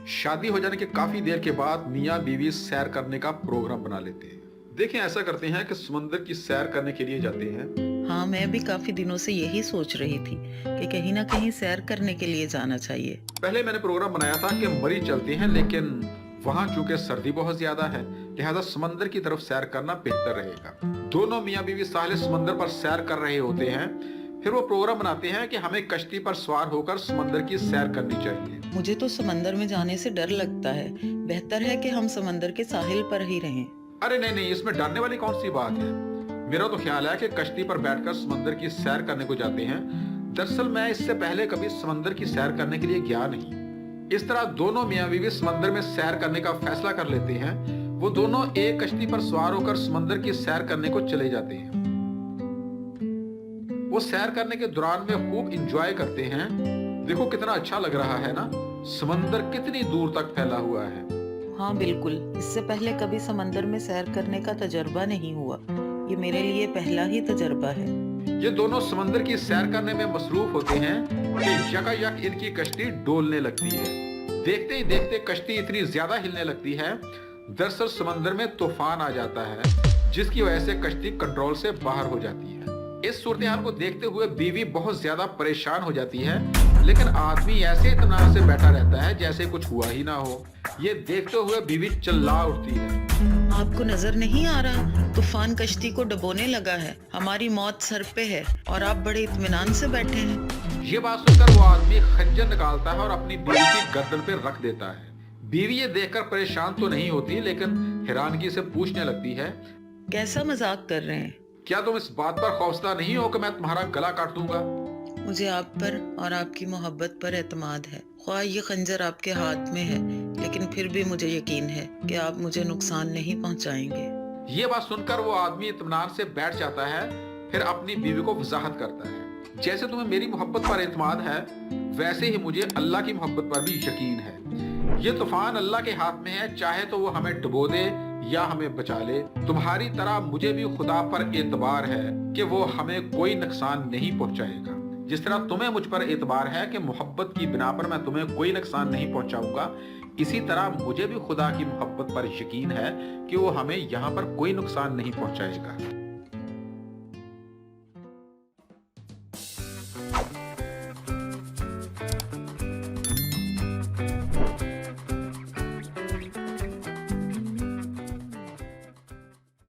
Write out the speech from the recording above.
शादी हो जाने के काफी देर के बाद मियाँ बीवी सैर करने का प्रोग्राम बना लेते हैं। देखें, ऐसा करते हैं कि समंदर की सैर करने के लिए जाते हैं। हाँ, मैं भी काफी दिनों से यही सोच रही थी कि कहीं ना कहीं सैर करने के लिए जाना चाहिए। पहले मैंने प्रोग्राम बनाया था कि मरी चलते हैं, लेकिन वहाँ चूंकि सर्दी बहुत ज्यादा है, लिहाजा समंदर की तरफ सैर करना बेहतर रहेगा। दोनों मियाँ बीवी साहिल समंदर पर सैर कर रहे होते हैं। फिर वो प्रोग्राम बनाते हैं कि हमें कश्ती पर सवार होकर समंदर की सैर करनी चाहिए। मुझे तो समंदर में जाने से डर लगता है। बेहतर है कि हम समंदर के साहिल पर ही रहें। अरे नहीं नहीं, इसमें डरने वाली कौन सी बात है। मेरा तो ख्याल है कि कश्ती पर बैठकर समंदर की सैर करने को जाते हैं। दरअसल मैं इससे पहले कभी समंदर की सैर करने के लिए गया नहीं। इस तरह दोनों मियाँ बीवी समंदर में सैर करने का फैसला कर लेते हैं। वो दोनों एक कश्ती पर सवार होकर समंदर की सैर करने को चले जाते हैं। वो सैर करने के दौरान में खूब इंजॉय करते हैं। देखो कितना अच्छा लग रहा है ना, समंदर कितनी दूर तक फैला हुआ है। हाँ बिल्कुल, इससे पहले कभी समंदर में सैर करने का तजर्बा नहीं हुआ। ये मेरे लिए पहला ही तजर्बा है। ये दोनों समंदर की सैर करने में मसरूफ होते हैं कि यकायक इनकी कश्ती डोलने लगती है। देखते ही देखते कश्ती इतनी ज्यादा हिलने लगती है, दरअसल समंदर में तूफान आ जाता है, जिसकी वजह से कश्ती कंट्रोल से बाहर हो जाती है। इस सूरत-ए-हाल को देखते हुए बीवी बहुत ज्यादा परेशान हो जाती है, लेकिन आदमी ऐसे इत्मीनान से बैठा रहता है जैसे कुछ हुआ ही ना हो। ये देखते हुए बीवी चिल्ला उठती है। आपको नजर नहीं आ रहा? तूफान कश्ती को डुबोने लगा है। हमारी मौत सर पे है और आप बड़े इत्मीनान से बैठे हैं। ये बात सुनकर वो आदमी खंजर निकालता है और अपनी बीवी की गर्दन पे रख देता है। बीवी ये देखकर परेशान तो नहीं होती, लेकिन हैरानगी से पूछने लगती है, कैसा मजाक कर रहे हैं? क्या तुम इस बात पर खौफजदा नहीं हो कि मैं तुम्हारा गला काट दूंगा? मुझे आप पर और आपकी मोहब्बत पर एतमाद है। ख्वाह ये खंजर आपके हाथ में है, लेकिन फिर भी मुझे यकीन है कि आप मुझे नुकसान नहीं पहुंचाएंगे। ये बात सुनकर वो आदमी इत्मीनान से बैठ जाता है। फिर अपनी बीवी को वजाहत करता है, जैसे तुम्हें मेरी मोहब्बत पर एतमाद है, वैसे ही मुझे अल्लाह की मोहब्बत पर भी यकीन है। ये तूफान अल्लाह के हाथ में है, चाहे तो वो हमें डुबो दे या हमें बचा ले। तुम्हारी तरह मुझे भी खुदा पर एतबार है कि वो हमें कोई नुकसान नहीं पहुंचाएगा। जिस तरह तुम्हें मुझ पर एतबार है कि मोहब्बत की बिना पर मैं तुम्हें कोई नुकसान नहीं पहुंचाऊंगा, इसी तरह मुझे भी खुदा की मोहब्बत पर यकीन है कि वो हमें यहाँ पर कोई नुकसान नहीं पहुंचाएगा।